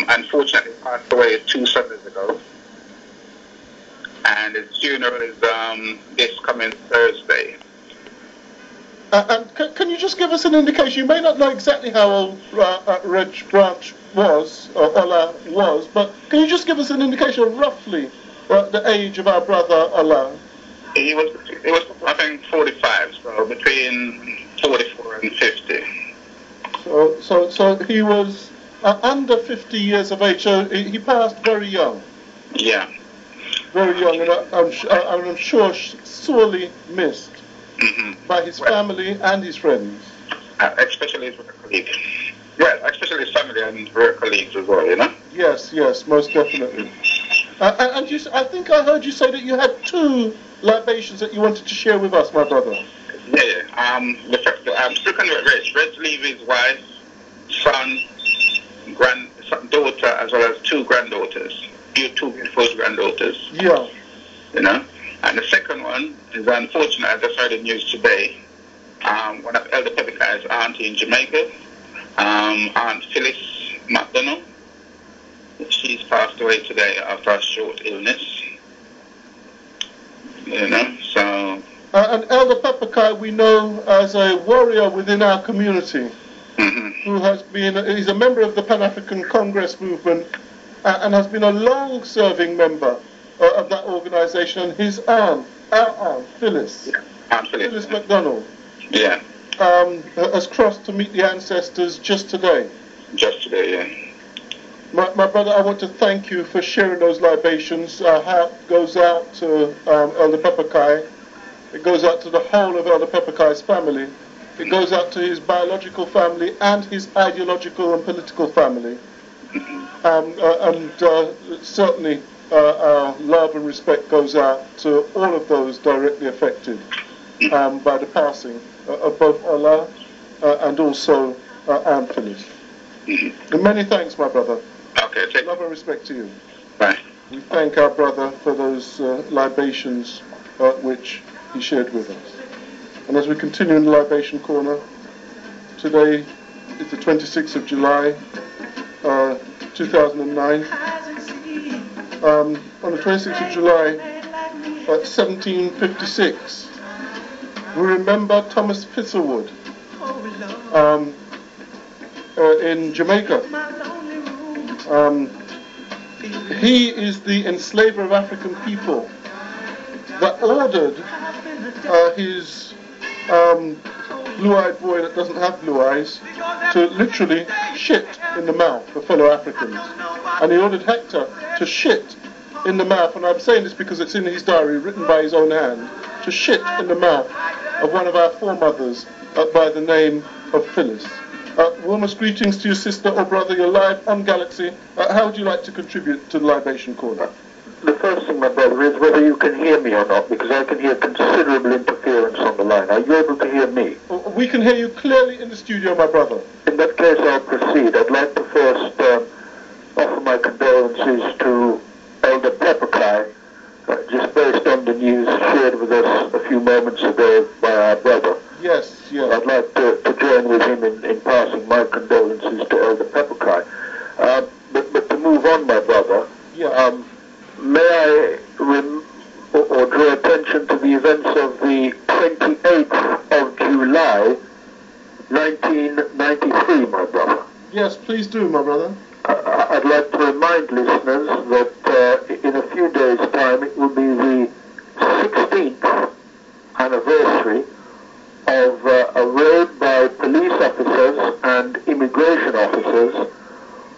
Unfortunately passed away 2 Sundays ago. And his funeral is this coming Thursday. And can you just give us an indication? You may not know exactly how old Reg Branch was, or Ola was, but can you just give us an indication of roughly the age of our brother Ola? He was I think 45, so between 44 and 50. So he was under 50 years of age, so he passed very young. Yeah. Very young, and I'm sure sorely missed by his family and his friends. Especially his work colleagues. Well, especially his family and work colleagues as well, you know? Yes, most definitely. And I think I heard you say that you had 2 libations that you wanted to share with us, my brother. Yeah. I'm speaking with Reg. Reg leave his wife, son, daughter, as well as 2 granddaughters. 2 beautiful granddaughters. Yeah. You know? And the second one is unfortunate. I just heard the news today. One of Elder Pepperkai's auntie in Jamaica, Aunt Phyllis McDonald. She's passed away today after a short illness. You know, so... and Elder Pepperkai we know as a warrior within our community, who has been, he's a member of the Pan-African Congress movement, and has been a long-serving member of that organization, and his aunt, our aunt, Phyllis, Phyllis McDonald, has crossed to meet the ancestors just today. Just today, yeah. My brother, I want to thank you for sharing those libations. Our heart goes out to Elder Pepperkai. It goes out to the whole of Elder Pepperkai's family. It goes out to his biological family and his ideological and political family. Certainly our love and respect goes out to all of those directly affected by the passing of both Ola and also Aunt Phyllis. And many thanks, my brother. Okay, love and respect to you. Bye. We thank our brother for those libations which he shared with us. And as we continue in the libation corner, today is the 26th of July, 2009. On the 26th of July, 1756, we remember Thomas Fitzgerald in Jamaica. He is the enslaver of African people that ordered his blue-eyed boy that doesn't have blue eyes to literally shit in the mouth of fellow Africans. And he ordered Hector to shit in the mouth, and I'm saying this because it's in his diary, written by his own hand, to shit in the mouth of one of our foremothers by the name of Phyllis. Warmest greetings to your sister or brother. You're live on Galaxy. How would you like to contribute to the libation corner? The first thing, my brother, is whether you can hear me or not, because I can hear considerable interference on the line. Are you able to hear me? We can hear you clearly in the studio, my brother. In that case, I'll proceed. I'd like to first offer my condolences to Elder Pepperkai, just based on the news shared with us a few moments ago by our brother. Yes. I'd like to join with him in passing my condolences to Elder Pepperkai. But to move on, my brother, may I draw attention to the events of the 28th of July, 1993, my brother? Yes, please do, my brother. I'd like to remind listeners that in a few days' time it will be the 16th anniversary of a raid by police officers and immigration officers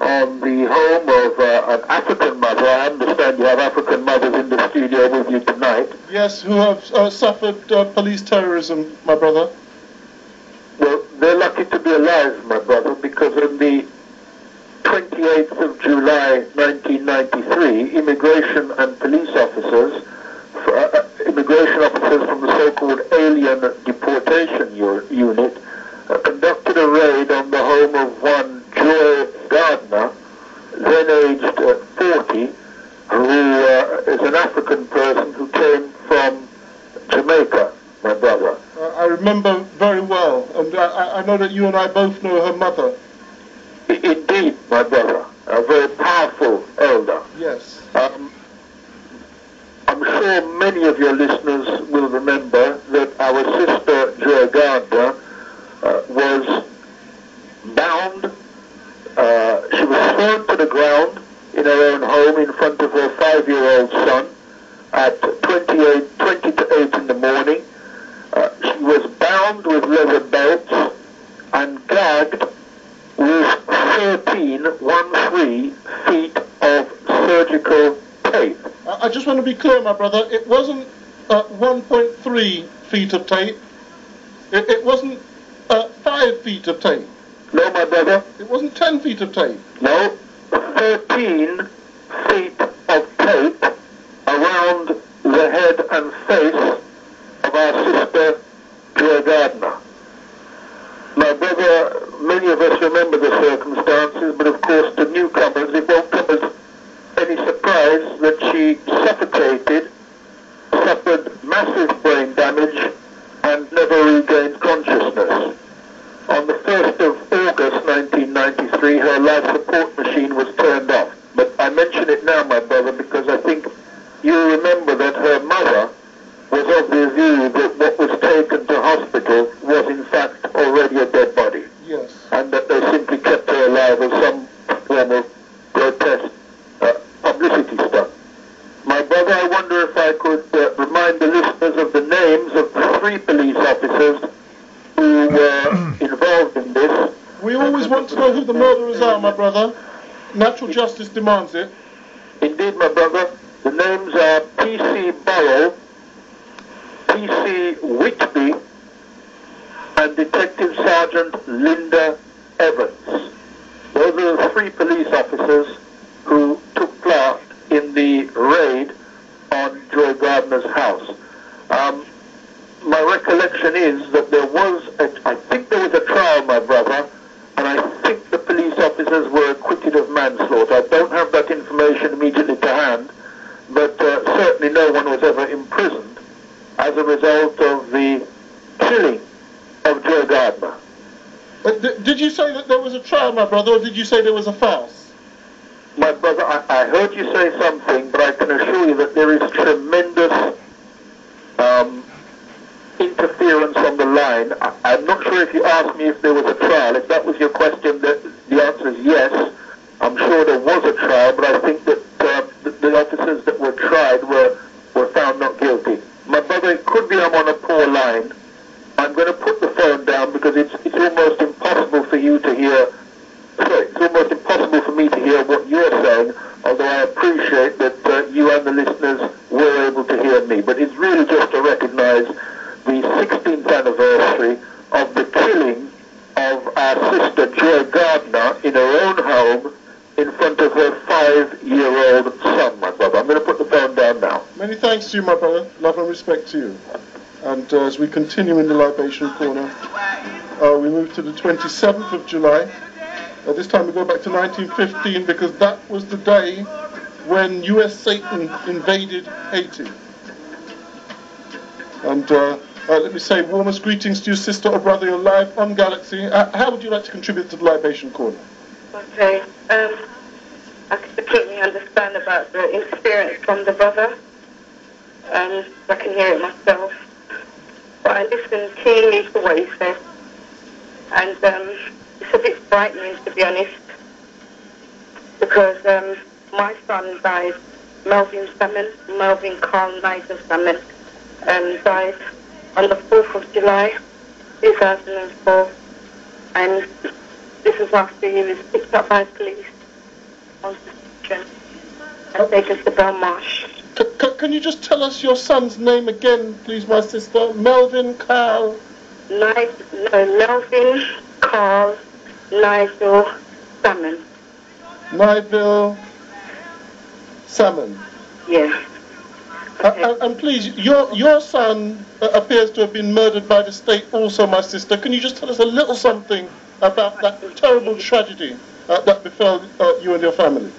on the home of an African mother. I understand you have African mothers in the studio with you tonight. Yes, who have suffered police terrorism, my brother. Well, they're lucky to be alive, my brother, because on the 28th of July 1993, immigration and police officers, immigration officers from the so-called Alien Deportation Unit, conducted a raid on the home of one Joy Gardner, then aged 40, who is an African person who came from Jamaica, my brother. I remember very well, and I know that you and I both know her mother. Indeed, my brother. a very powerful elder. Yes. I'm sure many of your listeners will remember that our sister Joy Gardner was bound. She was thrown to the ground in her own home in front of her 5-year-old son at 20 to 8 in the morning. She was bound with leather belts and gagged with 13 feet of surgical tape. I just want to be clear, my brother. It wasn't 1.3 feet of tape. It wasn't 5 feet of tape. No, my brother. It wasn't 10 feet of tape. No, 13 feet of tape around the head and face of our sister Joy Gardner. My brother, many of us remember the circumstances, but of course to newcomers it won't come as any surprise that she suffocated, suffered massive brain damage, and never regained consciousness. On the 1st of August 1993, her life support machine was turned off. But I mention it now, my brother, because I think you remember that her mother was of the view that what was taken to hospital was in fact already a dead body. Yes. And that they simply kept her alive as some form of grotesque publicity stunt. My brother, I wonder if I could remind the listeners of the names of the 3 police officers who were involved in this. We always want to know who the murderers are, my brother. Natural justice demands it. Indeed, my brother. The names are P.C. Burrell, P.C. Whitby, and Detective Sergeant Linda Evans. Those are the 3 police officers who took part in the raid on Joy Gardner's house. My recollection is that I think there was a trial, my brother, and I think the police officers were acquitted of manslaughter. I don't have that information immediately to hand, but certainly no one was ever imprisoned as a result of the killing of Joy Gardner. Did you say that there was a trial, my brother, or did you say there was a farce? My brother, I heard you say something, but I can assure you that there is tremendous interference on the line. I'm not sure if you asked me if there was a trial. If that was your question, the answer is yes. I'm sure there was a trial, but I think that the officers that were tried were found not guilty. My brother, it could be I'm on a poor line. I'm going to put the phone down because it's almost impossible for you to hear. Sorry, it's almost impossible for me to hear what you're saying, although I appreciate that you and the listeners were able to hear me. But it's really just to recognize the 16th anniversary of the killing of our sister Joy Gardner in her own home in front of her 5-year-old son, my brother. I'm going to put the phone down now. Many thanks to you, my brother. Love and respect to you. And as we continue in the Libation Corner, we move to the 27th of July. This time we go back to 1915 because that was the day when US Satan invaded Haiti. And let me say warmest greetings to you, sister or brother. You're live on Galaxy. How would you like to contribute to the Libation Corner? Okay. I completely understand about the interference from the brother. I can hear it myself. But I listened keenly to what he said. And it's a bit frightening, to be honest, because my son died, Melvin Carl Nigel Salmon, died on the 4th of July, 2004, and this was after he was picked up by police on suspicion and taken to Belmarsh. Can you just tell us your son's name again, please, my sister? Melvin Carl? Melvin Carl Nigel Salmon. Nigel Salmon? Yeah. Okay. And please, your son appears to have been murdered by the state also, my sister. Can you just tell us a little something about that terrible tragedy that befell you and your family?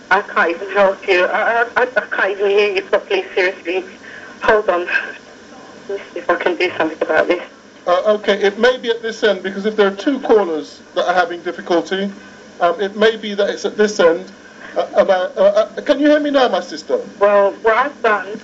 I can't even help you. I can't even hear you properly, seriously. Hold on. Let me see if I can do something about this. Okay, it may be at this end, because if there are 2 callers that are having difficulty, It may be that it's at this end. Can you hear me now, my sister? Well, what I've done